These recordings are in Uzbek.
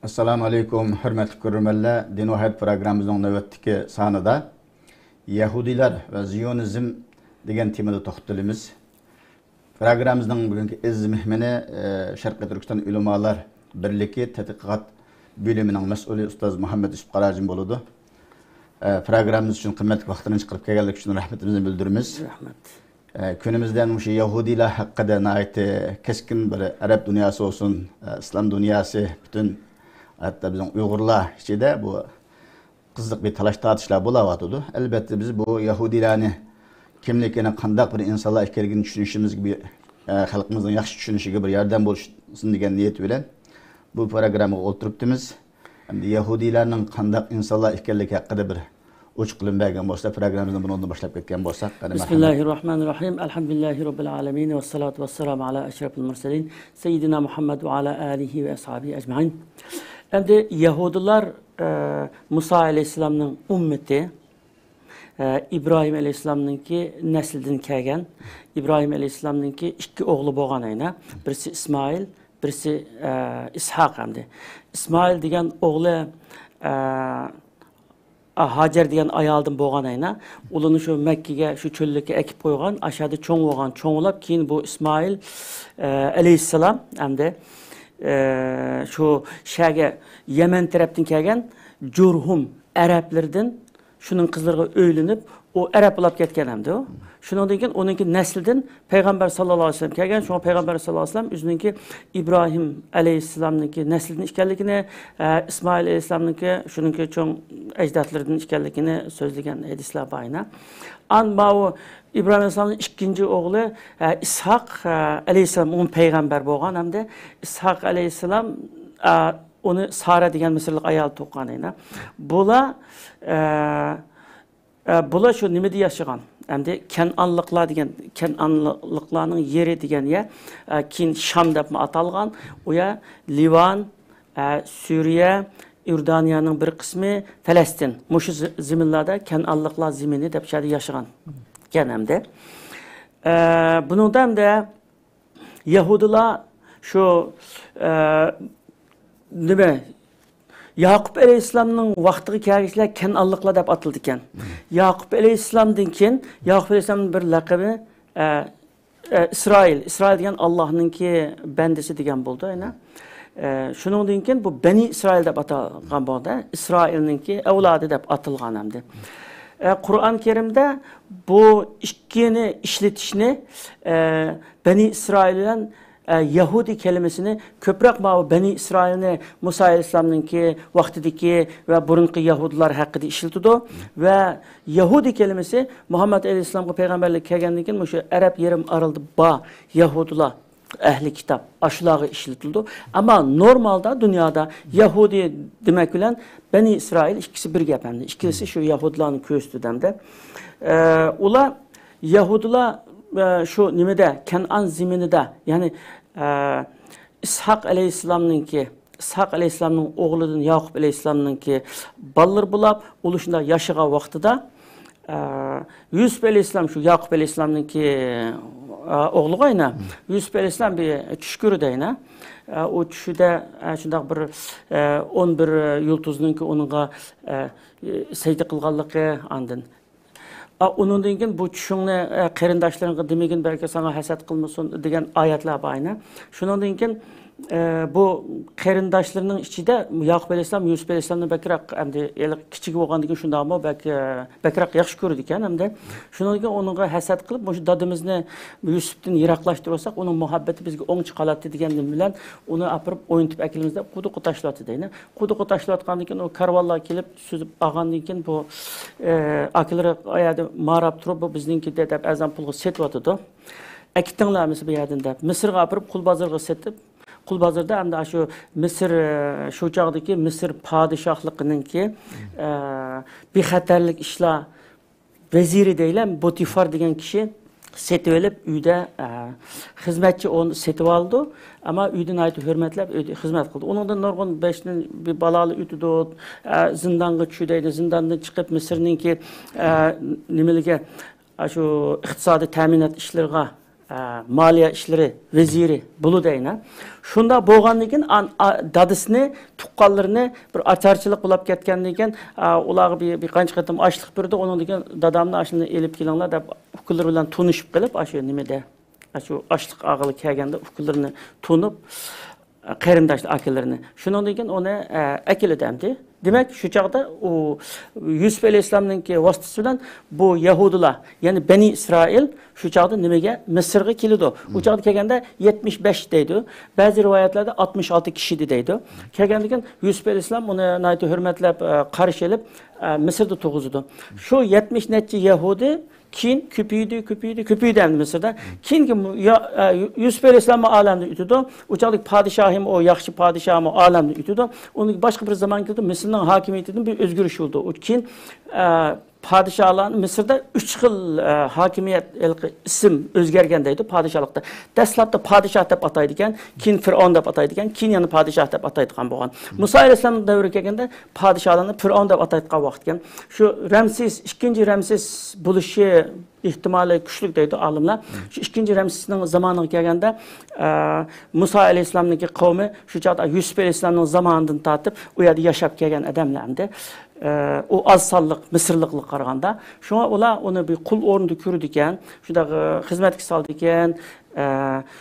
Assalamu alaikum, hürmetli görürmenler. Dino Hayat programımızın nöbetdeki sanıda Yahudiler ve Ziyonizm degan temada toxtalimiz. Programımızın bugünkü iz mehmeni Şarkı Türkistan Ulumalar Birligi Tədqiqat bölümünün məsulü Ustaz Muhammed Yusuf Qaracin boludu. Programımız için kıymetli vaxtını çıkarıp geldik için rahmetimizi bildirimiz. Rahmet. Günümüzden şu Yahudiler hakkında ait keskin bir Arap dünyası olsun, İslam dünyası, bütün hatta bizim Uygurlar içinde bu kızlık bir talaş tartışlar bulavatıdı. Elbette biz bu Yahudilerini kimlikine kandak bir insanlar ekergini düşünüşümüz gibi halkımızın yaxşı düşünüşü gibi bir yerden buluşsun diyen niyet bilen bu programı oturuptimiz. Hem Yahudilerin kandak insanlar ekerligi hakkında bir uç kılınmayan olsa programımızdan bunu ondan başlayıp ketken olsak. Bismillahirrahmanirrahim. Elhamdülillahi Rabbil alemin. Ve salatu ve selamu ala eşrefil murselin. Seyyidina Muhammed ve ala alihi ve ashabihi ecmain. Şimdi Yahudiler Musa Aleyhisselam'ın ümmeti, İbrahim Aleyhisselam'ın ki neslidin kelgen, İbrahim Aleyhisselam'ın ki iki oğlu boğan ayna. Birisi İsmail, birisi İshak hamdi. İsmail degen oğlu Hacer degan ayaldan boğan ayna. Ulunu şu Mekke'ye, şu çöllük'e ekip koygan, aşağıda çoğun olgan, çoğulap, keyin bu İsmail Aleyhisselam hamdi şu şäge Yemen taraftan kelgen Jurhum Araplardan şunun kızlarına öýlenip o Arap bulap ketken hamdi o. Şundan keyin onunki neslden Peygamber sallallahu aleyhi ve sellem kelgen. Şu Peygamber sallallahu aleyhi ve sellem üzününki İbrahim aleyhisselam'nınki neslden işkelligini, İsmail aleyhisselam'nınki şununki çoğun ecdatlardan işkelligini sözlegen hadisler bayına. Ama o İbrahim Aleyhisselam'ın ikinci oğlu İshak Aleyhisselam onun peygamber boğan hem de İshak Aleyhisselam onu Sara degan Mısırlık ayal toqqanıyla. Bula şu nimede yaşagan? Hem de Kenanlıklar degan Kenanlıklarning yeri degan ya keyin Şam deb atalgan. O ya Livan, Suriye, Ürdaniyanın bir kısmı Filistin. Muşu ziminlarda Kenanlıklar zimini deb şerde yaşagan. Genemde. Bundan da Yahudiler şu nime Yakup Aleyhisselam'ın vaqtiga kelgişler Kenanlıklar deb atıldı iken. Yakup Aleyhisselam'dan keyin Yakup Aleyhisselam'ın bir laqabi İsrail. İsrail degan Allah'nınki bendesi degan bo'ldi ayna. Şundan keyin bu Beni İsrail deb atalgan bo'ldi. İsrailninki avlodi deb atilgan hamdi. Kur'an-ı Kerim'de bu ikkini işletişini Beni İsrail'den Yahudi kelimesini köprek mavi Beni İsrail'ini Musa Aleyhisselam'ınki vaktideki ve burunki Yahudiler hakkında işiltidi ve Yahudi kelimesi Muhammed Aleyhisselam'a peygamberlik kelgenlikin bu Arap yerim arıldı ba Yahudiler ehli kitap aşılağı işletildi. Ama normalde dünyada Yahudi demek bilen Beni İsrail ikisi bir gependi. İkisi şu Yahudilerin köstüden de. Ula Yahudiler şu nimede Kenan ziminide yani İshak Aleyhisselam'ın oğludan Yakup Aleyhisselam'ınki ballar bulap oluşunda yaşağa vaxtıda Yusuf Aleyhisselam şu Yakup Aleyhisselam'ınki oğlu ayna Yusuf Aleyhisselam bir düşkürü deyna. O düşüde şundak bir 11 yıldızınınki onunla secde kılganlığı andın. Onundan keyin bu tushungni qarindoshlarga demagin belki sana hasad qilmasin degan oyatlar bayna. Shundan keyin bu qarindoshlarning ichida Yakup Aleyhisselam Yusuf Aleyhisselamni bakroq hamda kichik bo'lgandan keyin shundaqmi bakroq yaxshi ko'rdi ekan hamda shundan keyin unga hasad qilib shu dadimizni Yusufdan yiroqlashtirsak uning muhabbati bizga o'ng chiqaladi degandan bilan uni apirib o'yintib akilimizda quduq tashlatdi deyna. Quduq tashlatgandan keyin o karvonlar kelib suzib olgandan keyin bu akilari oyada marab turib bu bizningki deb azam pulga setyotdi. Akitinglarmiz bu yerdan deb Misrga apirib qul bozorga setib Qul bazarda hem de şu Mısır şu çağdaki Mısır padişahlıkınınki bir xatarlik işler veziri deyilen Botifar degen kişi setip elip uyda hizmetçi onu setip aldı ama uydan ayet hürmetlep hizmet kıldı. Onundan norgun beşinin bir balalı ütüdü zindanga düşüdeydi. Zindandan çıkıp Mısır'ınki nimelige şu iktisadi teminat işlerine maliye işleri veziri bulu deyine. Şunda boğanlıkın dadısını, tuqqallarını bir açarçılık bulup ketkenliken ulağı bir kanç katım açlık birdi. Onun diken dadamını aşını elip gelenler de ukulları bilen tunuşup gelip aşı nimede aşı açlık ağılı kelgende ukullarını tunup qarindaşlı akillerini. Şunun diken onu akil edemdi. Demek şu çağda o Yusuf Aleyhisselam'ınki vasıtası bilen bu Yahudiler yani Beni İsrail şu çağda nimege Mısır'a kelidi. O çağda kelgende 75 deydi. Bazı rivayetlerde 66 kişi deydi. Kelgendiken Yusuf Aleyhisselam onu naytı hürmetlep karşı elip Mısır'da toğuzudu. Şu 70 netçi Yahudi Kin küpüydü hem Mısır'da. Kin ki Yusuf Aleyhisselam'ı alemde ütüdü. Uçalık padişahım o yakşı padişahım o alemde ütüdü. Onu başka bir zaman girdi. Mısır'ın hakimiyetinin bir özgürüş oldu. O kin padişahların Mısır'da 3 yıl hakimiyet isim özgergendeydi padişahlıkta. Deslapta padişah dep ataydıken, kin Firavun dep ataydıken, kin yanı padişah dep ataydıkan boğan. Musa Aleyhisselam'ın devri kelgende padişahlarını Firavun dep ataydıkan vaxtken. Şu Ramses, ikinci Ramses buluşu ihtimali güçlük deydi alimler. Şu ikinci Ramses'in zamanına kelgende Musa Aleyhisselam'ın kavmi şu çağda Yusuf Aleyhisselam'ın zamanından tartıp o yerde yaşap kelgen adamlardı. O az sallık, Mısırlıklık qaraganda. Şuna ola onu bir kul ornunda kürdüken, şuda hizmetki saldıken,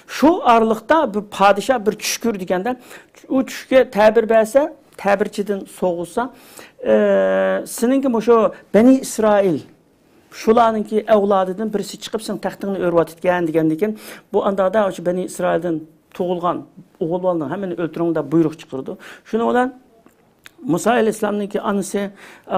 şu aralıkta bir padişah bir çüş kürdükende, o çüşke tabir verse, tabirçiden soğulsa, seninki şu Beni İsrail, şularınki evladıdan birisi çıkıp sen tahtını örvat etken degen, bu anda da şu Beni İsrail'den tuğulgan oğullarının hemen öldürüğünde buyruk çıkırdı. Şuna olan Musa Aleyhisselam'ınki anısı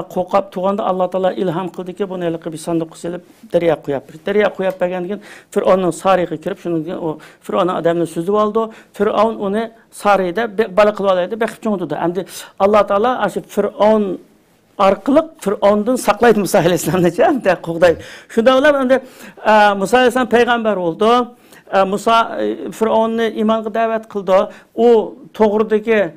kokap tuğanda Allah Teala ilham kıldı ki bunu elik bir sandık silip derya koyup. Derya koyup bergendikin Firavun'un sarığı kirip şunun o Firavun'un adamını süzüp aldı. Firavun onu sarıyda balık kılıp alaydı. Bekip çoğundu. Hem de Allah Teala aşı Firavun arkalık Firavun'dan saklaydı Musa Aleyhisselam'ın de kokday. Şunda olar hem de Musa Aleyhisselam peygamber oldu. Musa Firavun'u imanға davet kıldı. O toğrudaki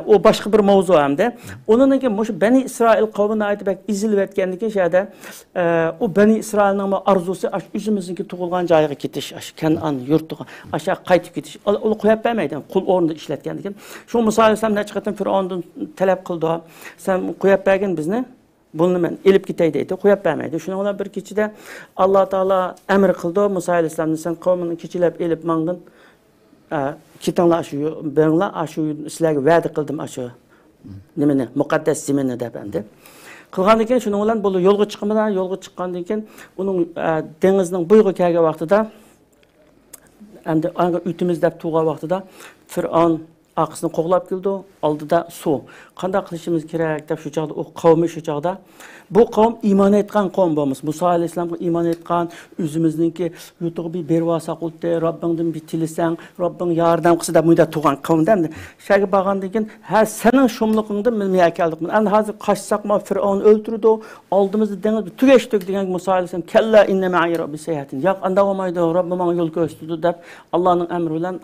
o başka bir mavzu hamda. Onun ki Beni İsrail kavmine ait bek izil vetkendiki şeyde o Beni İsrail'nin arzusu aş üzümüzünki tuğulgan jayıga ketiş, aş Kenan yurtuga aşağı qaytıp ketiş. Onu koyup vermeydi. Kul ornunda işletkendik. Şu Musa Aleyhisselam ne çıkartan Firavun'dan talep kıldı. Sen koyup vergen bizni. Bunu ben elip gitey deydi, koyup vermeydi. Şuna olan bir keçide Allah Teala emir kıldı. Musa Aleyhisselam'ın sen kavminin keçilep elip mangdın. Kitanla aşıyor, benimle aşıyor, sizlerge vədi kıldım aşıyor. Nemene, mukaddes zemini de bende. Kılgandıkken şuna olan bunu yolga çıkmadan, yolga çıkkandıkken onun denizinin buyğu kelge vaxtıda hem de ütümüz dep tuğa vaxtıda Firavun Akısını qoğlap geldi, aldıda su. Qanda qilishimiz kerak deb şu çağda o kavmi şu çağda. Bu kavm iman etgan kavm bo'lmiz. Musa Aleyhisselam'a iman etgan, özümüzningki yutuğu bir bervasa qildi, Rabbingdan bir tilisang, Rabbing yordam qilsa deb muyda tuğan kavmdan. Şagi bag'andan ha sening shumliqingdan bilmay keldik. Endi hozir qaçsak ma Firavun öldürdü, aldığımızda deniz tugeşdik degan Musa Aleyhisselam kella inna ma'i rabbi sayatin. Yo'q, anda olmaydi, Rabbim menga yo'l ko'rsatdi deb Allohning amri bilan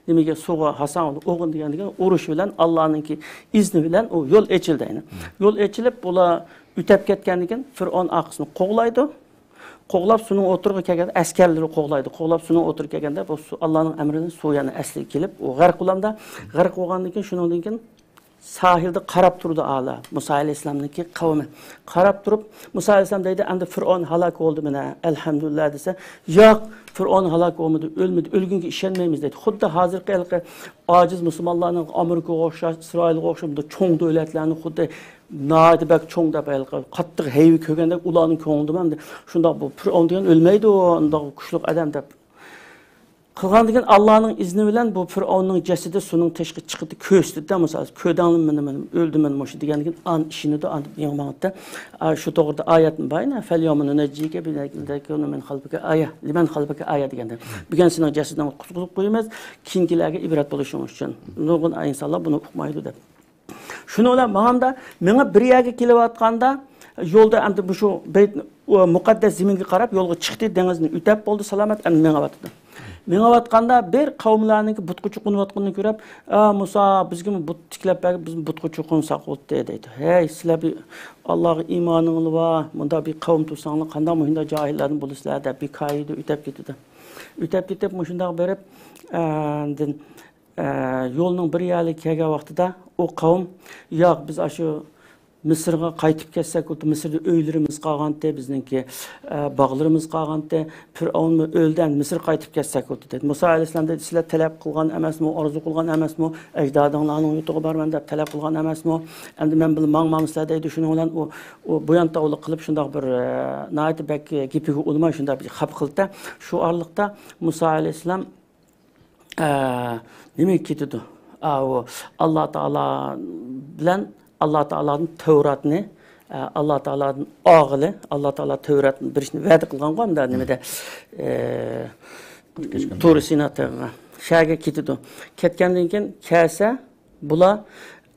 nimaga suğa Hasan oğun degan urush bilan Allohning izni bilan o yol echildi. Yol echilib bular ütep ketkendikin Firavun aqısını qoğlaydı. Qoğlap sunun oturuğa kelgende askerleri qoğlaydı. Qoğlap sunun oturuğa kelgende bu Allah'ın emrinden su yani asli kelip o g'arq bo'landa g'arq bo'lgandan shundan keyin sahilde qarab turdi ala Musa Aleyhisselam'ınki kavmi. Qarab turib Musa Aleyhisselam deydi endi Firavun halak oldu mene elhamdülillah dese yo'q Firavun halak olmadı ölmedi ölgünge işenmeymiz dedi. Xuddi hozirgi aciz musulmonlarning Amerikaga o'xshash İsrailga o'xshash cho'ng davlatlarni xuddi nadi bak çoğun da belki qattiq heyvi kögende ulanın koğundu ben de şunda bu Firavun degan ölmeydi o onda kuchliq adam deb qilgan degan Allah'ın izni bilan bu Firavunning jasadi sunun tashqi chiqdi ko'sdi da misol ko'danlim men o'ldim men mo'shu degan an ishini da an yomag'da shu to'g'rida oyatni bayna fal yomunu najika bilakildaki men qalbika aya liman qalbika aya deganda bugun sening jasadidan qutqizib qo'yamiz keyingilarga ibrat bo'lishi uchun nurg'un insonlar buni uqmaydi deb şunu olan mağamda mena bir yerga kelayotganda yo'lda endi bu şu muqaddas zeminga qarab yo'lga chiqdi dengizni ütep bo'ldi salomat endi menga atganda bir qavmlarninki butqu chuqunayotganini ko'rib Musa bizga but tiklab berib biz butqu chuqunsak o'tdi deydi. Hey sizlar bir Allohga iymoninglar va bunda bir qavm tursanglar qanday muhinda johillarni bo'lasizlar deb bir qayda ütep ketdi. Ötep ketip muşundaq berip yolunun bir yali kelgen vaqtida o kavim yo'q biz aşı Mısır'a qaytib ketsek, Mısır'da öylerimiz qalğandı, bizninki bağlarımız qalğandı. Firavun öldən Mısır qaytib ketsek dedi. Musa aleyhisselam dedi, sizler talep qılğan emasmı, arzu qılğan emasmı, ecdadınlarının yutuğu var məndə talep qılğan emasmı? Endi mən bil mağmam sizlərdə düşünün olan o buyan tavlı qılıb şundaq bir nəhayət bək gipigi olmay şundaq bir xap qıldı. Şu arlıqda Musa aleyhisselam nime ketidi? Allah Taala bilen Allah Taala'nın Tevrat'ını, Allah Taala'nın ağılı, Allah Taala Tevrat'ın bir işini vəd qılğan qoyam da nimede Tur Sinat'a şəhərə ketidi. Ketgəndən keyin kəsə bula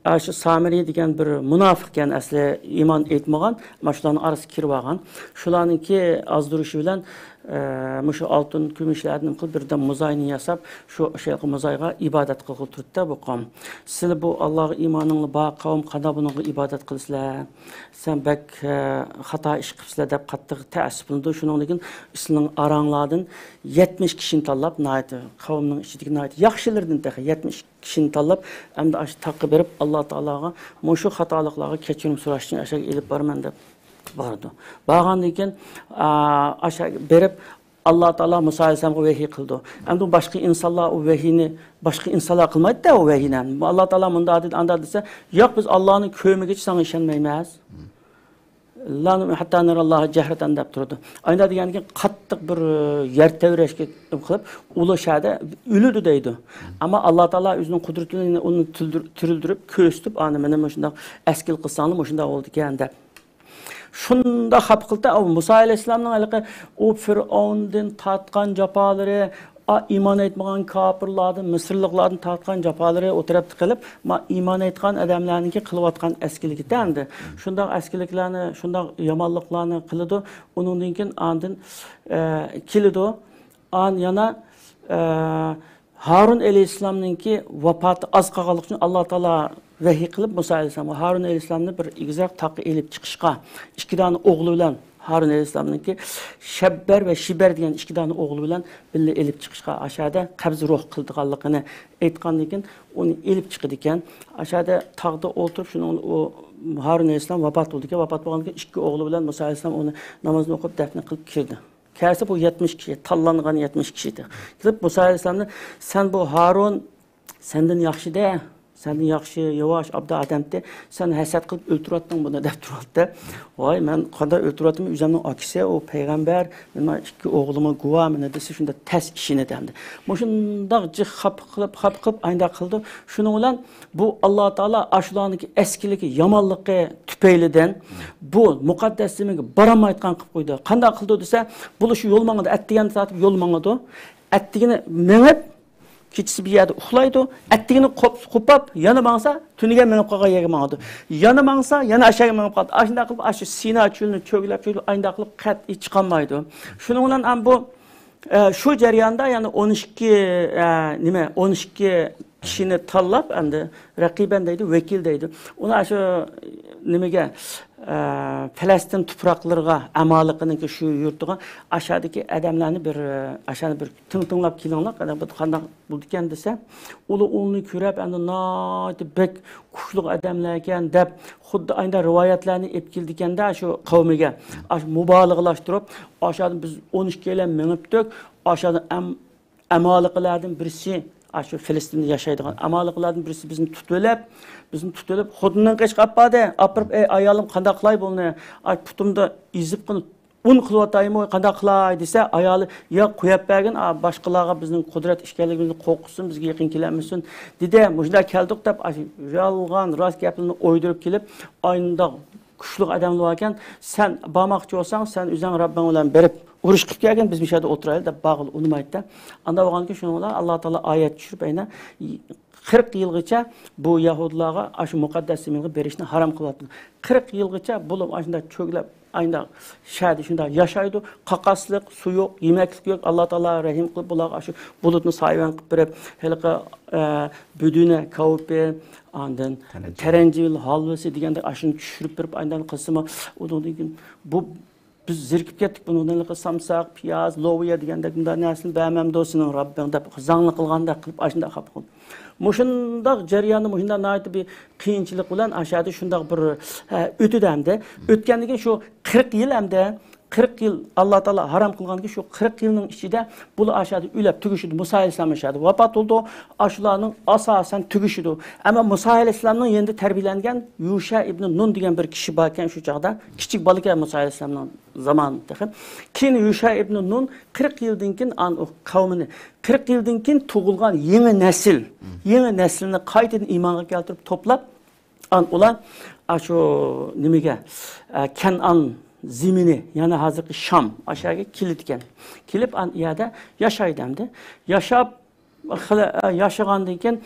Aşı Samiri degan bir munofiqkan asli iymon etmagan, mana shularning arasiga kirib olgan. Shularningki azdirishi bilan mushu oltin kumushlarni qilib birdan muzayni yasab, shu shayxi muzayga ibodat qilib turibdi bu qavm. Sizlar bu Allohga iymoningni bor qavm qanday bunga ibodat qilsizlar? Sen bak xato ish qilibsizlar deb qattiq ta'siflandi. Shundan keyin sizning aranglardan 70 kishini tanlab, qavmning ichidagi yaxshilardan 70 kishini tanlab, endi ash taqib berib Allah Taala'ga mushu xatoliklarga kechirim so'rash uchun aşağı elib borman deb bordi. Borgandan keyin aşağı berib Allah Taala Musa alayhisolamga vahiy qildi. Endi boshqa insonlar o vahiyni boshqa insonlar qilmaydi-da o vahiyni. Allah Taala bunda dedi, anda desa, "Yo'q biz Allohning ko'miga sana ishonmaymiz." Lan hatta nurallohi jahratan deb turdi. Ayda deganda qattiq bir yer tevrashga qilib, ulashadi, o'ludi deydi. Ammo Alloh taolo o'zining qudratini uni tirildirib, ko'stib, ana mana shunday askil qilsanlar, shunday bo'ldi ekan deb. Shunda xap qildi, Musa alayhisolamning haliqi o Firavundan tatgan jafalari, iman etmagan kafirlardan, Mısırlıqlardan tatgan jafalari o'tiribdi qilib, iman etgan odamlarningki qilayotgan askilikda endi. Shunday askiliklarni, shunday yomonliklarni qiladi. Undan keyin andin keladi. Yana Harun alayhisolamningki vafoti az qolganlik uchun Alloh taolo vahiy qilib Musa alayhisolamga Harun alayhisolamni bir ig'zoq taqi elib chiqishga, ikki dona o'g'li bilan Harun alayhisolamningki Shabbar va Shibar degan ikki dona o'g'li bilan birga elib chiqishga aşağıda qabz ruh qildiganligini aytgandan keyin uni elib chiqdi ekan. Aşağıda tog'da o'tirib shuni o Harun alayhisolam vafot bo'ldi ekan. Vafot bo'lgandan keyin ikki o'g'li bilan Musa alayhisolam uni namozni o'qib dafn qilib kirdi. Kâsi bu 70 kişi, tallanğan 70 kişiydi. Gidip Musa Aleyhisselam'da sen bu Harun senden yaxşı de, senden yaxşı, yavaş, abda adamdı. Sen həsət qılıb öldürətdin bunu deb turaldı. Vay, mən qanda öldürətdim, üzəmdən akisi, o peyğəmbər, mən iki oğlumu guva, mənə desə, şunda təs işini dəmdi. Şundaq cıq xap qılıb, aynda qıldı. Şunu olan, bu Allah Taala aşularındaki əskiliki, yamanlıqı tüpeyliden, bu müqəddəsliğini baramaytqan qılıb qoydu. Qanda qıldı desə, bunu şu yolmanıdı, ətdigəni tatıb yolmanıdı. Ətdigəni mənib, keçisi bir yerde uxlaydı, ettiğini kopap yana mağsa, tünüge menip qağa yeri mağdı. Yana mağsa, yana aşağı menip qaldı. Aşında qılıb, aşı Sina çölünü çögülüp, aynda qılıb qət çıxanmaydı. Şununla bu, şu jarayonda yani 12 kişini tanlab, endi raqiban deydi, vekil deydi. Onu aşı nimege Falastin tuproqlarga amaliqininki shu yurtiga aşağıdaki adamlarni bir aşağıda bir tınglab kelinglar, qanday bo'ldi ekan desa, uni ko'rib, endi noyati bek kuchli adamlar ekan deb xuddi aynda rivoyatlarni olib keldi ekanda shu qavmiga mubolig'lashtirib, aşağıda biz 12 yil minibdik, aşağıda amaliqlardan birisi şu Filistin'de yaşaydıgan amalıqlardan birisi bizni tutulub, xudundan qeşqab bade, apırıp, ayalım qanday qılay bunu, putumda izib qını, un qılıb atayım, qanday qılay dese, ayalı ya qo'yab bergin, başqalarga bizning qudrat ishkanligimizni qo'rqitsin, bizga yaqin kelamisin. Dedi, mujda keldik deb, yolg'on, rost gaplarni o'ydirib kelib, aynda kuchli odamlar ekan, sen bormoqchi bo'lsang, sen o'zing Robbing bilan berib urush qilib kelgan, biz bu yerda o'tiraylik deb bag'il unmaydi. Anda bo'lganki, shuni bilan Alloh taolo oyat tushirib, ayna 40 yilgacha bu Yahudilarga shu muqaddas zaminga berishni harom qilyapti. 40 yilgacha bo'lib ashunda cho'glab, ayna shadi shunda yashaydi. Qaqasliq, suv yo'q, yemaklik yo'q. Alloh taolo rahim qilib bularga shu bulutni sayvan qilib berib, haliqa buduna kavpi, ondan taranjil halvasi deganda ashuni tushirib berib, aynan qismi, undan keyin bu biz zirkip ketdik bunu nelik samsak, piyaz, loviya degende bunda näsini bämem dosinin Rabbim dep zаңlı kılganda kılıp aşında kapıp. Muşundaq jaryanı muşunda naiti bir kıyınçılık bilen aşağıda şundaq bir ötüdemde. Ötkendikin şu 40 yıl hemde 40 yıl Allah Taala haram kılgan ki şu 40 yılın içinde bu aşağıda ülep tügüşüdü. Musa Aleyhisselam aşağıda vafat oldu. Aşılarının asasen tügüşüdü. Ama Musa Aleyhisselam'ın yerinde terbiyelengen Yuşa ibn Nun degen bir kişi bakken şu çağda küçük balık ya Musa Aleyhisselam'ın zamanında. Kin Yuşa ibn Nun 40 yıldan an o kavmini 40 yıldan tuğulgan yeni nesil, yeni neslini kayıtın imana keltirip toplap an ulan aşo nimige Kenan zimini yani hazırki Şam aşağıya kilitken. Kilip an iyada yaşaydamdı. Yaşagandan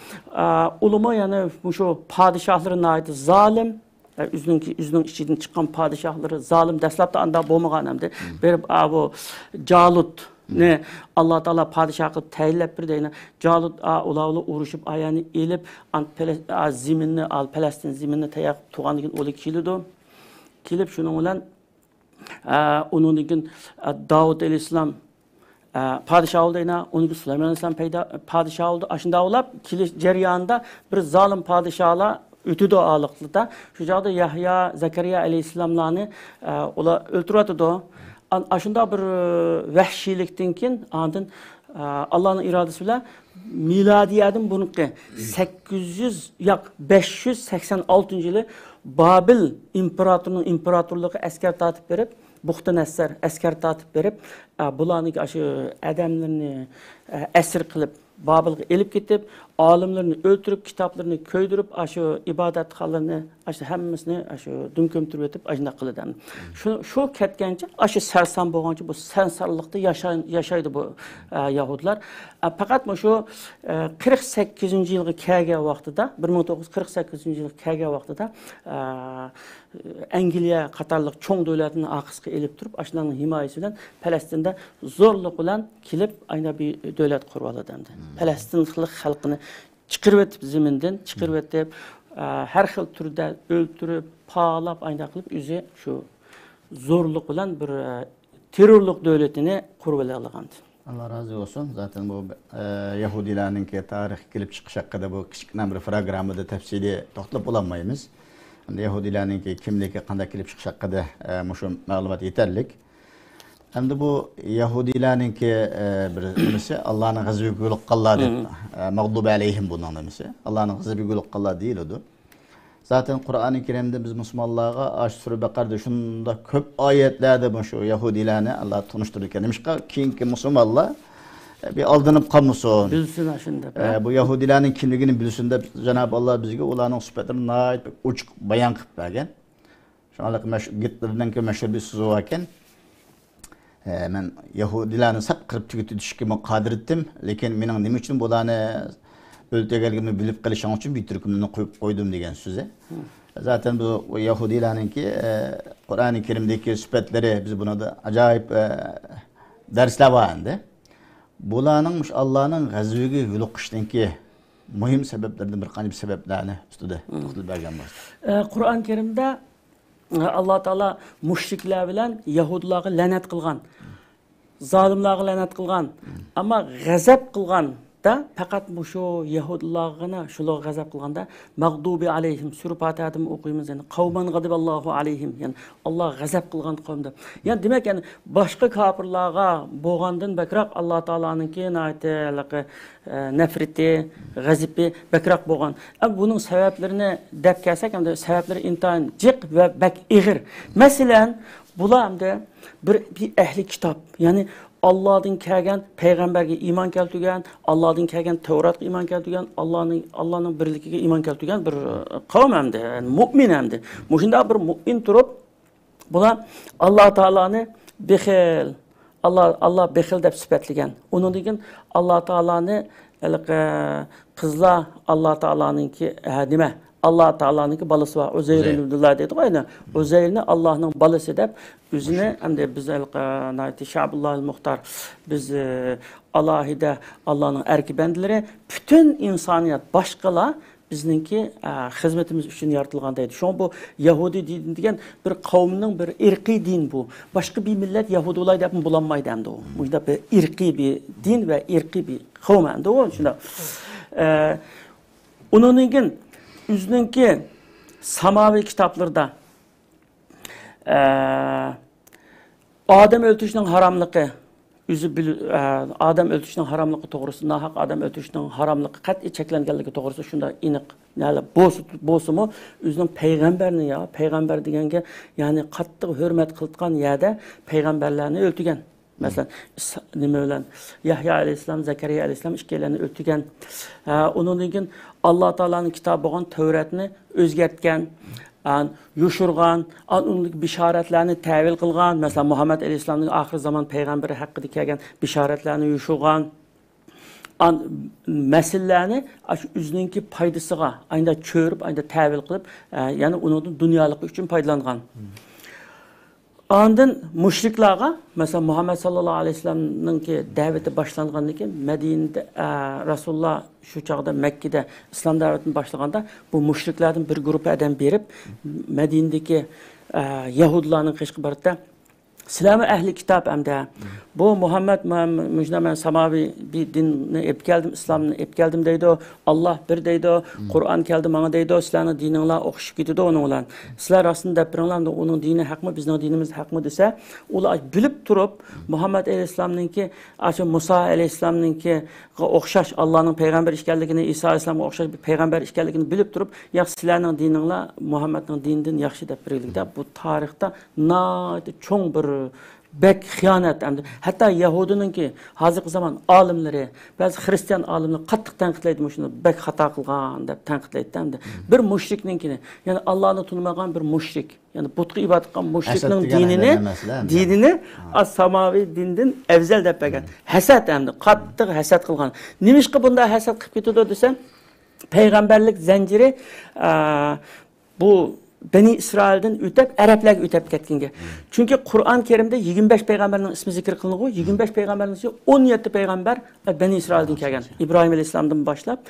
uluma yani şu padişahların ait zalim üzünün içinden çıkan padişahları zalim deslapta anda boğmagan hemdi. Bir bu Calut ne Allah Taala padişah kılıp təyinlep bir deyine Calut ula uğraşıp ayağını elip an ziminni al Palestin ziminni tayak tuğandan olu kilido. Kilip şunun bilen onun için Davud Aleyhisselam padişah oldu yine, onun Süleyman Aleyhisselam padişah oldu. Aşında olap kiliş ceryanında bir zalim padişahla ütüdü ağalıklı da. Şu çağda Yahya, Zekeriya Aleyhisselamlarını ola öldürüyordu da. Aşında bir vəhşiliktinkin andın Allah'ın iradesiyle miladiyadın bunu 586 yılı Babil imparatorunun imparatorluğu asker tatip verip Buxtanəssər asker tatip verip bulanık aşı adamlarını esir kılıp Babil'e elip gidip alimlerini öldürüp kitaplarını köydürüp aşı ibadet hallerini aşı hemmesini aşı dümkömtürüp etip aşına kılıdan. Şu ketkence aşı sersan boğancı bu sensarlıkta yaşaydı bu Yahudiler. Fakat mı şu 48. yılғы KG vaxtıda 1948 yılғы KG vaxtıda Angliya Katarlık çoğun devletinin akıskı elip durup aşılarının himayesiyle Palestin'de zorluk olan kilip aynı bir devlet kurvalıdandı. Palestinlik halkını çıkırvetip ziminden, çıkırvetip her xil türde öldürüp, pağalap, aynı kılıp yüzü şu zorluk olan bir terörlük devletini kurvalıdandı. Allah razı olsun. Zaten bu Yahudilerin ki tarih gelip çıkış hakkında bu küçük bir programda tefsili toxtalab olamayız. Yahudilerin ki kimligi qanday kelib chiqish haqida mushu ma'lumot yetarlik. Hamda bu Yahudilerin ki birisi Allah'ın g'azabiga yo'liqqanlar deb mag'dubi alayhim bundan nimasi. Allah'ın g'azabiga yo'liqqanlar deyiladi. Zaten Kur'an-ı Kerim'de biz Müslümanlara Aş Sure Bakar'da şunda köp ayetlerde şu Yahudilerini Allah tanıştırırken demiş ki keyinki Müslümanlar bir aldınıp kalmışsın. Bilsin aşında. Bu Yahudilerin kimligini bilsin de Cenab-ı Allah bizge ularning sifatlarini nayet uçuk bayan qilib bergan. Şunalik gitlerinden ki meşhur bir so'z ekan. Men Yahudilarni sap qilib tugatishga qodir etdim, lekin mening nima uchun bularni o'ltegelgimi bilib qilishing uchun bitirkumni qo'yib qo'ydim degan so'zi. Zaten bu Yahudilerin ki Kur'an-ı Kerim'deki sifatları biz buna da acayip dersler var endi. Bularning Allah'ın g'azabiga yo'liqishdanki muhim sebeplerden bir qancha sebeplerini ustida to'xtalib bergan bo'ldi. Kur'an-ı Kerim'de Allah Taala müşrikler bilen Yahudilarga lanet kılgan, zalimlarga lanet kılgan, ama gazap kılgan da fakat bu şu Yahudilarga şular gazap kılganda mağdubi aleyhim Sure Fatiha'da okuyumuz yani kavman gadiballahu aleyhim yani Allah gazap kılgan kavimde. Yani demek yani başka kafirlarga boğandan bekrak Allah Taala'nın ki nefreti, gazibi bekrak boğan. Ama bunun sebeplerini dep kelsek hem de sebepleri intayin cık ve bek iğir. Mesela bular hem de bir ehli kitap yani Allah'ın kelgen peygamberge iman keltirgen, Allah'ın kelgen Tevrat'a iman keltirgen, Allah'ın birliğine iman keltirgen bir kavim hemdi, yani mümin hemdi. Muşunda bir mümin durup buna Allah Taala'nı bexil, Allah bexil dep sifatlagan. Onun için Allah Taala'nı kızla Allah Taala'nınki nima? Allah Taala'nınki balası var. Uzeyr dedi aynı. Uzeyr'ni Allah'ın balası dep üzüne hem de biz Şabullah'ın muhtar biz Allah'ide Allah'ın erki bendileri bütün insaniyet başkala bizninki hizmetimiz için yaratılgandaydı. Şu an bu Yahudi din degen bir kavminin bir irqi din bu. Başka bir millet Yahudi olay dep bulanmaydı hem de o. Bu da bir irqi bir din ve irqi bir kavm hem de o. Şunda. Onun üzününki samavi kitaplarda adam öldürüşünün haramlığı, adam öldürüşünün haramlığı doğrusu, nahaq adam öldürüşünün haramlığı qat'iy cheklanganligi doğrusu şunda iniq. Yani bosumu üzünün peygamberini ya, peygamber degenge yani qattiq hürmet qilgan yerde peygamberlerini öldürgen. Mesela nima bilan Yahya alayhissalom, Zakariya alayhissalom ikkilerini öldürgen. Onun için Allah Teala'nın kitabı olan Tevratni o'zgartgan. Yushurgan, onun bisharatlarni tavil qilgan, mesela Muhammed Aleyhisselam'ın ahir zaman peygamberi hakkında kelgan bisharatlarni yushurgan, meselelerni o'zininki foydasiga ayda ko'rib, ayda tavil qilib, yani onun dunyolik uchun foydalangan. Ondan müşriklarga, mesela Muhammed sallallahu aleyhi ve sellem'nin ki daveti başlangandan keyin Medine'de Rasulullah şu çağda Mekke'de İslam davetini başlaganda bu müşriklerden bir grup adam berip Medine'deki Yahudilarning qishqibarda Silahı ehli kitap emde. Bu Muhammed müjdemen samavi bir dinni ep geldim, İslam'ını ep geldim deydi o. Allah bir deydi o. Kur'an geldi bana deydi o. Silahını dininle okuşup gidiyordu onun olan. Silah aslında depremler de onun dini hak mı, bizim dinimiz hak mı dese. Ula bilip durup Muhammed Aleyhisselam'ın ki, Musa Aleyhisselam'ın ki okşaş Allah'ın peygamber işgalligini, İsa Aleyhisselam'a okşaş bir peygamber işgalligini bilip durup ya silahının dininle Muhammed'in dininden yakşı dep birlikte bu tarihte çok bir bek hıyanet emdi. Hatta Yahudinin ki hazırki zaman alimleri, bazı Hristiyan alimleri qattiq tanqidlaydi şunu bek hata qilgan deb tanqidlaydi emdi. Bir müşrikninkini, yani Allah'ını tanımagan bir müşrik, yani butqa ibadet qilgan müşrikning dinini as-samavi dinden afzal deb bergan. Hasad emdi, qattiq hasad qilgan. Nimishqa bunda hasad qilib ketdi desem, peygamberlik zinciri bu Beni İsrail'den ötep, Araplarga ötep ketkinge. Çünkü Kur'an-ı Kerim'de 25 peygamberin ismi zikir kılınıyor. 25 peygamberin ismi 17 peygamber Beni İsrail'den kelgen. İbrahim Aleyhisselam'dan başlap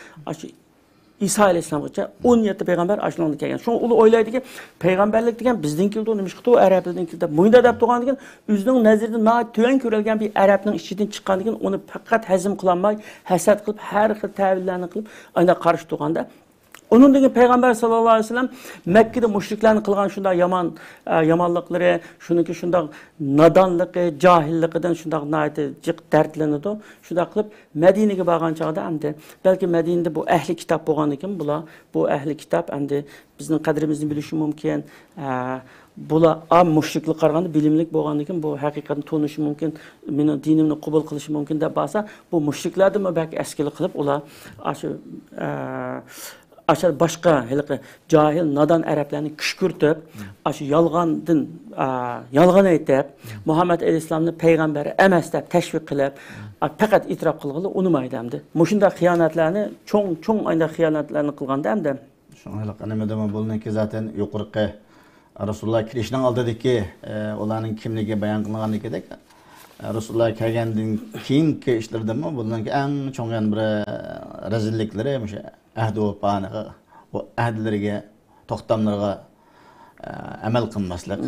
İsa Aleyhisselam'a 17 peygamber aşılandı kelgen. Şu ulu oylaydı ki peygamberlik degen bizdinkildi onu mişqi to Araplardinkildi. Muyda dep toğan degen özünün nazarida na tüven körelgen bir Arapның içinden çıqqan degen onu fakat hazm kılanmay, hasad kılıp her xil tavillerini kılıp ayna qarşı toğanda. Onun degen Peygamber sallallahu aleyhi ve sellem Mekke'de müşriklerin kılgan şunda yamanlıkları, şununki şunda nadanlığı, cahilliğinden şunda naiti cık dertlenidi. Şunda kılıp Medine'ye bağlan çağda emdi. Belki Medine'de bu ehli kitap boğan iken bu ehli kitap emdi bizning qadrimizni bilishi mumkin. Bula am müşriklik qaraganda bilimlik bo'lgan ekan bu haqiqatni tonishi mumkin, meni dinimni qabul qilishi mumkin deb bo'lsa, bu müşriklarni belki eskilik qilib ular aşağı başka cahil nadan Araplarni küşkürtüp, aşı yalgan aytib, Muhammed Aleyhisselam'ın peygamberi emas deb teşvik qilib, fakat itiraf qilg'ili unumaydi hamdi. Mushunda xiyanatlarni, çoğ ayda xiyanatlarni qilganda hamdi. Şoňa qanamedama bolunki zaten yuqorqi Rasulullah kirişinin aldadaki olanın kimligi bayan qilgan ekedek. Rasulullah kelgandan keyingi işlerde mi bolunki eng çoğ bir rezillikleri muşa ahdi vefana o ahdileriga to'xtamlarga amal qilmaslik,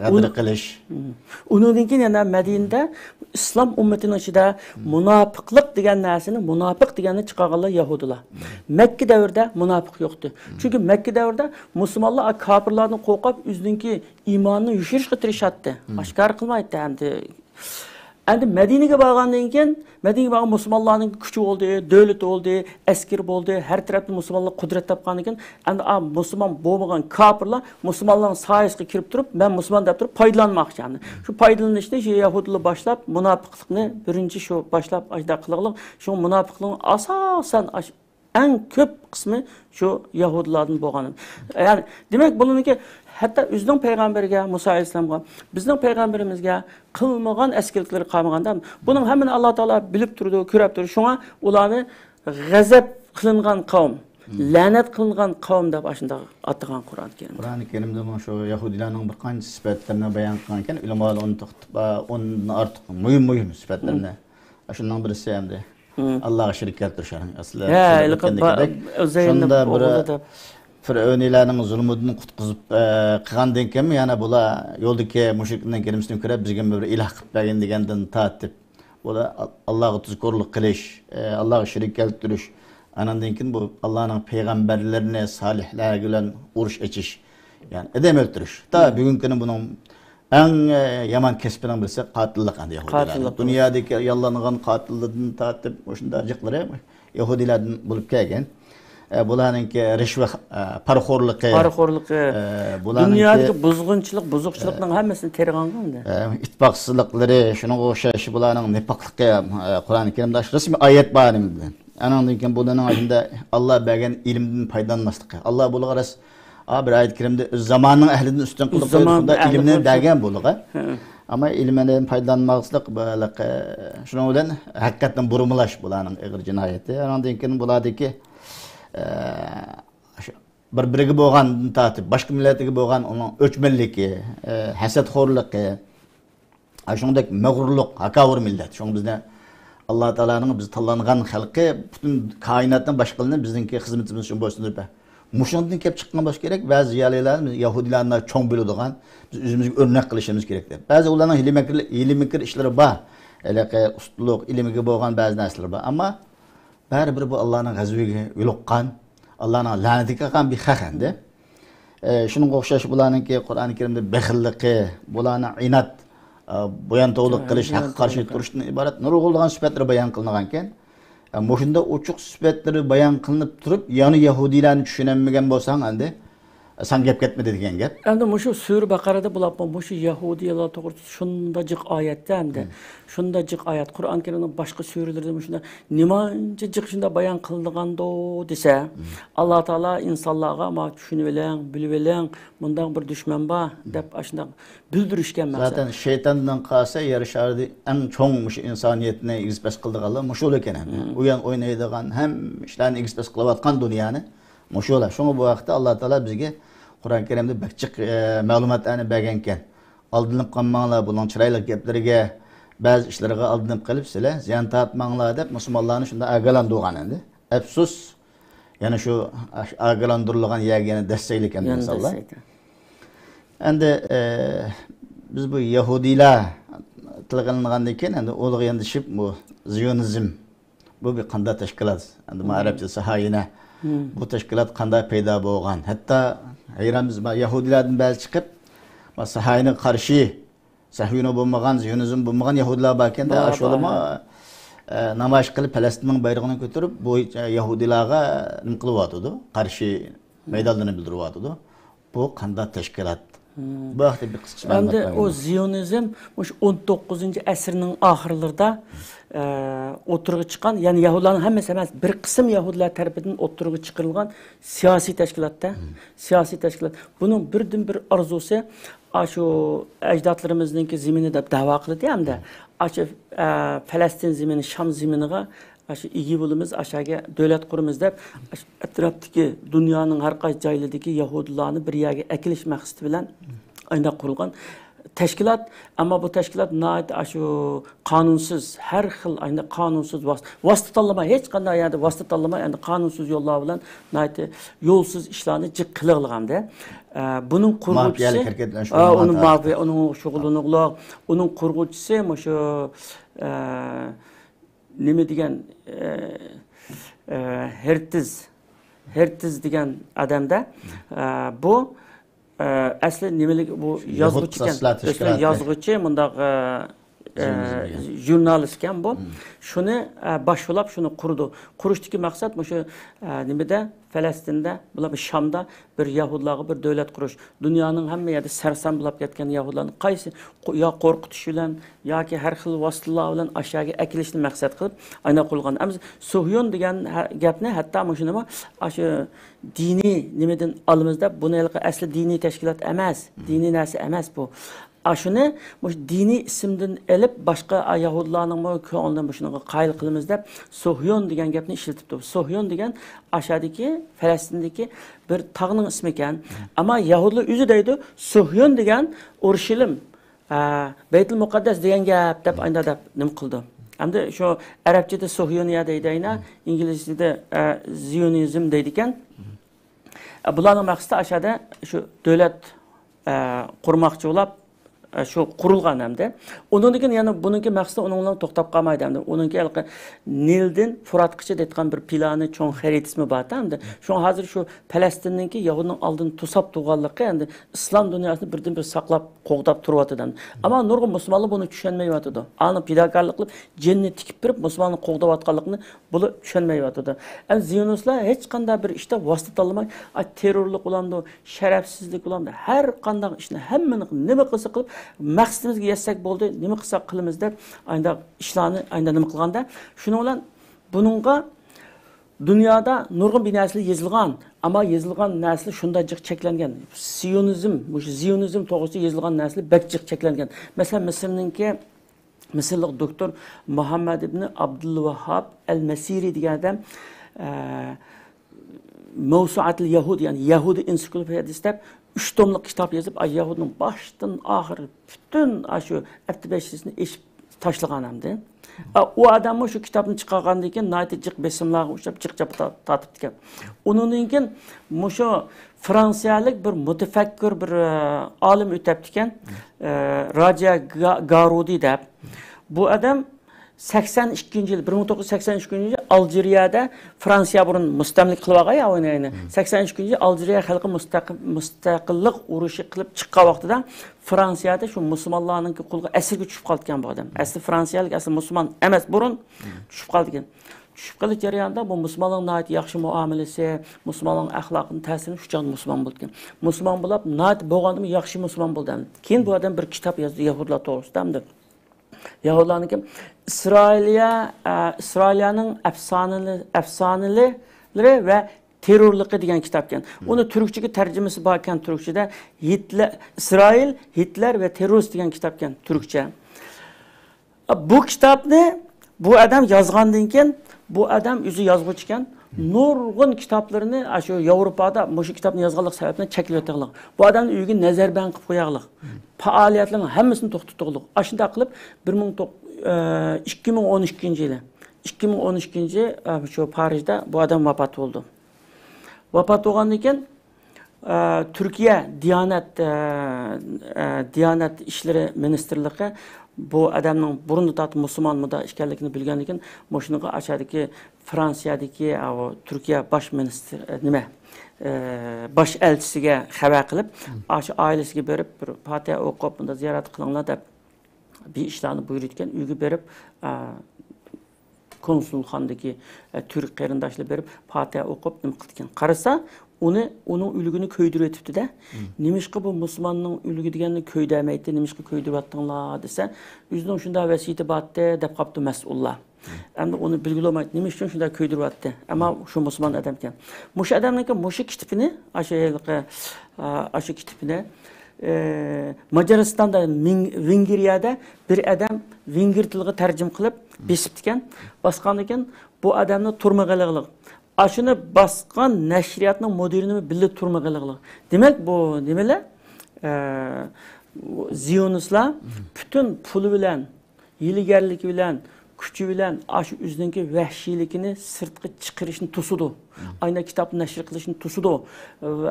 qadr qilish. Undan keyin yana Madinada islom ummatining ichida munofiqlik degan narsani, munofiq deganni chiqarganlar Yahudilar. Makka davrida munofiq yo'qdi. Chunki Makka davrida musulmonlar kofirlarni qo'rqib, o'zining iymonini yushirishga tirishadi. Oshkor qilmaydi hamda. Endi Medine'ye bağlandan keyin Medine'ye bağlan Müslümanların gücü oldu, devlet oldu, asker oldu, her tarafta Müslümanlar kudret tapqandan keyin endi Müslüman bo'lmagan kafirlar Müslümanların sayesinde kirib turib, ben Müslüman deb turib foydalanmoqchi endi. Şu foydalanishda şu Yahudilar başlap munofiqlikni birinchi şu başlap ajda qilganlik, şu munofiqlikning asosan en ko'p qismi şu Yahudilardan bo'lgan. Yani demek bununki hatta özünün peygamberiga Musa Aleyhisselam'a, bizning peygamberimizga qilmagan askerlikleri qilmaganda, bunun hemini Allah Teala bilip durdu, ko'rib turdi. Şoňa ularni g'azab qilingan qavm, la'nat qilingan qavm deb aşında atılgan Kur'an-ı Kerim. Kur'an-ı Kerim'de şu Yahudilarning bir qancha sifatlarini bayan qilgan ekan, ulamalar onu to'xtab, ondan ortiq muhim sifatlarini. Şundan birisi hamda Allah'a şirk keltirişler. Aslında şunda bir Firavunlarning zulmidan qutqizib qilgandan keyin yana bular yo'ldagi mushriklardan kelimsini ko'rib bizga bir iloh qilib bergan degandan tortib bular Allohga tuzkorlik qilish, Allohga shirik keltirish, anandan keyin bu Allohning payg'ambarlarini solihlar bilan urush echish, ya'ni odam o'ldirish. Ta bugungi kuni buning eng yomon kasbining birisi qotillik endi Yahudilar. Dunyodagi yollangan qotillikdan tortib o'shunda jiqlari Yahudilardan bo'lib kelgan. Bularninki rishva parxo'rligi, dunyodagi buzg'unchilik, buzuqchilikning hammasini terg'anganda. Ittifoqsizliklari, shunga o'xshash bularning nifoqligi Qur'oni Karimda rasmiy oyat bor bilan. Anandan keyin bularning ichida Alloh bergan ilmdan foydalanmasligi. Alloh bularga ras bir oyat Karimda zamonning ahlidan ustun qilib qo'ygan ilmni bergan bularga. Ama ilmdan foydalanmaslik shuning bilan haqiqatan burumlash bularning ig'ir jinoyati. Anandan keyin bulardagi bir-biriga bo'lgan tartib, boshqa millatiga bo'lgan uning o'chmanligi, hasadxo'rligi, shuningdek mag'rurlik, hakavur millat. Shung bizni Alloh taolaning biz tanlangan xalqi butun koinotdan boshqalarni bizningki xizmatimiz uchun bo'ysundirib. Mushundan kelib chiqqan bo'lish kerak. Ba'zi yalilarni Yahudilarni cho'ng bo'ladigan biz o'zimizga o'rnak qilishimiz kerak deb. Ba'zi ularning hilm-mikr ishlari bor. Aleqa ustuluq, ilmiga bo'lgan ba'zi narsalar bor. Ammo baribir bu Allohning g'azabiga yo'liqqan, Allohning la'natiga qolgan bir xalq endi. Shunga o'xshash bularningki Qur'oni Karimda baxilligi, bularning inat, bo'yantovlik qilish, haqqa qarshi turishdan iborat nurg'ulg'an sifatlar bayon qilingan ekan. Mushunda ochiq sifatlari bayon qilinib turib, yana Yahudilarni tushunamagan bo'lsang endi sen gap ketmedi degan gap. Endi mushu Sura Baqarada bo'lib, mushu Yahudiyalar to'g'risida shunda jiq oyatda endi shunda jiq oyat Qur'on Karimning boshqa suralarida shunda nimancha jiq shunda bayon qilingando desa, Alloh taolo insonlarga ma tushunib oling, bilib oling, bundan bir dushman bor deb shunda bildirishgan maqsad. Zaten shaytondan qolsa yer sharida eng cho'ng mushu insoniyatni egizpas qildiganlar mushul ekan. U yan o'ynaydigan ham ishlarni egizpas qilayotgan dunyoni mushular. Shunga bu vaqtda Alloh taolo bizga Qur'on Karimda bakchiq ma'lumotlarni bergan ekan. Oldinib qolmanglar, buning chiroyli gaplariga, ba'zi ishlarga oldinib qilib sizlar ziyon tortmanglar deb musulmonlarni shunda agalandirgan endi. Afsus, yana shu agalandirilgan yerga dassaylik ekan insonlar. Endi biz bu Yahudilar tilgangandan keyin endi o'lg'i yandishib bu Zionizm bu bir qanday tashkilot. Endi ma'rifat sahayina bu tashkilot qanday paydo bo'lgan? Hatto hayronmiz, Yahudilardan ba'zi chiqib, sahayga qarshi sahiyona bo'lmagan, zionizm bo'lmagan Yahudilar bor ekan, ashulama namoyish qilib Falastinning bayrog'ini ko'tarib, bu Yahudilarga nima qilyotdi? Qarshi maydonlarni bildiryotdi. Bu qanday tashkilot? Bu vaqtda bir qisqa endi o zionizm o'sha 19-asrning oxirlarida o'tirg'i chiqqan, ya'ni Yahudilarning hammasi emas, bir qism Yahudilar tomonidan o'tirg'i chiqarilgan siyosiy tashkilotda, siyosiy tashkilot. Buning birdan-bir orzusi shu ajdodlarimizningki zemini deb da'vo qildi hamda shu Falastin zemini, Sham zeminiga shu igi bo'limiz, aşağıya davlat qurimiz deb atrofdagi dunyoning har qaysi joylaridagi Yahudilarni bir yerga akilish maqsadi bilan ayna qurilgan tashkilot. Ammo bu tashkilot shu qonunsiz, har xil ayna qonunsiz vosita tanlamay, hech qanday yerda vosita tanlamay, endi qonunsiz yo'llar bilan yo'lsiz ishlarni jiq qilg'ilganda buning qurg'uvchisi uning shug'ullanug'liq, uning qurg'uvchisi shu nima degan Hertiz degan odamda bu asli nimalik bu yozuvchi ekan, yozuvchi bundaq jurnalist ekan bu. Shuni boshqalab shuni qurdi. Qurishdagi maqsad shu nimada Falastinda, bular Shamda bir Yahudilarga bir davlat qurish. Dunyoning hamma yerida sarson bo'lib ketgan Yahudilarni qaysi yo qo'rqitish bilan yoki har xil vositalar bilan aşağıya akilishni maqsad qilib ayna qilgan. Ammo Suhyon degan gapni hatto shu nima shu diniy nimadan olimizda buni asli diniy tashkilot emas, diniy narsa emas bu. Shuni diniy ismdan elib boshqa Yahudilarning ko'nglidan shunga qayil qilamiz deb Suhyon degan gapni ishlatibdi. Suhyon degan Aşağıdagi Falastindagi bir tog'ning ismi ekan. Ammo Yahudilar o'zi deydi, Suhyon degan Urushilim, Baytul Muqaddas degan gap deb ayna deb nim qildi. Endi şu Arapçada Sohyoniya deydi ayna, İngilizce'de Zionizm deydi ekan. Bularning maqsadi aşağıda şu devlet qurmoqchi bo'lib shu qurilgan hamda undan keyin yana buningki maqsadi uning bilan to'xtab qolmaydi hamda uningki Nildan Furatgacha deyotgan bir plani cho'ng xaritasimi bor hamda shu hozir shu Falastinninki Yahudining oldin to'sab turganligi endi islom dunyosini birdan bir saqlab qo'g'dab turyapti. Ammo nurg'un musulmonlar buni tushunmayapti. Ani pidokorlik qilib jinni tikib turib musulmonni qo'g'dayotganligini bular tushunmayapti. Endi zionistlar hech qanday bir ishda vosita tanlamay terrorlik bo'ladi, sharafsizlik bo'ladi, har qanday ishni hammani nima qilsa qilib maqsadimizga yetsak bo'ldi, nima qilsak qilamiz deb ayda ishlarni ayda nima qilganda shuning bilan buningga dunyoda nurg'un bir narsalar yozilgan, ammo yozilgan narsalar shunday jiq cheklangan. Zionizm to'g'risida yozilgan narsalar bak jiq cheklangan. Masalan, Misrlik doktor Muhammad ibn Abdulvahhab al-Masiri degan odam Mavsuatul Yahud, ya'ni Yahudi ensiklopediyasida 3 tomlik kitap yazıp Yahudning başdan ahir bütün şu aktivistini eşip taşlagan hamda. O adam şu kitabını çıkargandan keyin nayt jiq besimlarga uçrab jiq tatib ekan. Undan keyin musho Fransiyalik bir mutafakkir bir olim o'tibdi ekan. Raja Garudi deb. Bu adam 82 yıl 1983 yıl Aljeriyada Fransiya burun mustamlik qilib olgan ya o'ynayni. 83 yıl Aljeriya xalqi mustaqillik urushi qilib chiqqan vaqtida Fransiyada shu musulmonlarning qo'lga asirga tushib qolgan bu odam. Asli fransiyalik, asli musulmon emas, burun tushib qolgan. Tushib qolish jarayonida bu musulmonlarning nayt yaxshi muomalasi, musulmonlarning axloqining ta'siri shu joyda musulmon bo'lgan. Musulmon bo'lib, nayt bo'lganda yaxshi musulmon bo'ldi. Keyin bu odam bir kitob yozdi Yahudlar to'g'risida hamda. Yahudilarning İsrailyaning afsonalari va terrorligi degan kitap ekan. Uni turkchaga tarjimasi bor ekan, turkchada İsrail, Hitler ve terörist degan kitap ekan turkcha. Bu kitapni bu adam yozgandan keyin bu adam o'zi yozuvchi ekan. Nurg'un kitoblarini shu Yevropada shu kitobni yozganlik sababini cheklayotganlik. Bu odamning uyiga nazarban qilib qo'yganlik. Faoliyatlarning hammasini to'xtatganlik. Ashunda qilib 2012 yili shu Parijda bu odam vafot bo'ldi. Vafot bo'lgandan keyin Türkiye Diyanet İşleri Ministerligi bu adamning burunni tatib musulmon muda ekanligini bilgandan keyin mashinaga aşağıdaki Fransiyadagi Türkiye baş ministri baş elchisiga xabar qilib, shu oilasiga berib bir Fatiha o'qib, bunda ziyorat qilinglar deb bir ishlarni buyurgan, uyga berib konsulxonadagi Türk qarindoshlar berib Fatiha o'qib nima qilgan. Qarasa onun ülgünü köydürüp etipti de. Nimişki bu Müslümanın ülgü deganini köydemeydi, nimişki köydürüp attınlar dese, yüzden şunda vesiyeti battı, dep kaptı mesulullah. Hem de onu bilgilemeyiz. Nimiş için şunda köydürüp attı. Ama şu Müslüman adamken. Muş adamın muşu kitapını, aşı kitapını, Macaristan'da, Vingiriyada bir adam Vingir tiliga tercüm kılıp besiptiken, baskandiken bu adamını turmagalıqlık. Aşını baskan neşriyatının müdirini bildi turmagalıqlık. Demek bu nimeler? Zionistlar bütün pulu bilen, yiligerlik bilen, küçü bilen aşı üzdeki vahşilikini sırtqı çıkırışını tusudu. Ayna kitap neşr kılışını tusudu.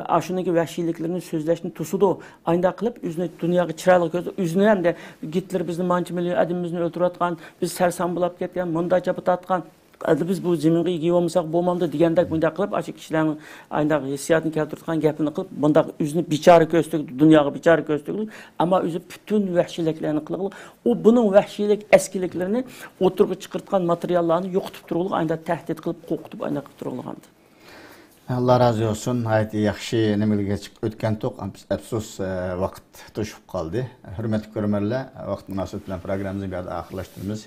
Aşındaki vahşiliklerini sözleşini tusudu. Ayna kılıp üzüne dünyaya çıralık gözü. Üzüne hem de gittiler bizim mançı milyon adımımızı öldüratkan, biz sersan bulap ketken, munda capıt atkan. Biz bu zeminga ega bo'lmasak bo'lmamdi degandek bunday qilib aşı kishilarning ayna hissiyatini keltirgan gapini qilib bunday o'zini bichora ko'rsatdi, dunyoga bichora ko'rsatdi. Ammo o'zi butun vahshiyliklarni qilib, u buning vahshiylik eskiliklerini o'tirib chiqartgan materiallarni yo'qotib turib, ayna tahdid qilib, qo'rqitib ayna qilib turgan. Allah razı olsun. Hayat yaxshi nimaga chiqib o'tgan to'q, afsus vaqt to'shib qoldi. Hurmatli ko'rmanlar, vaqt munosabati bilan programmamizni bu yerda oxirlashtiramiz.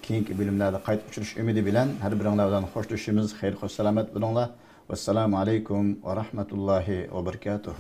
Keyingi bilimlerde qayta uchirish umidi bilan har biringlardan xo'shlashimiz, xayr-xo'sh salomat bo'linglar. Vassalamu alaykum va rahmatullohi va barakatuh.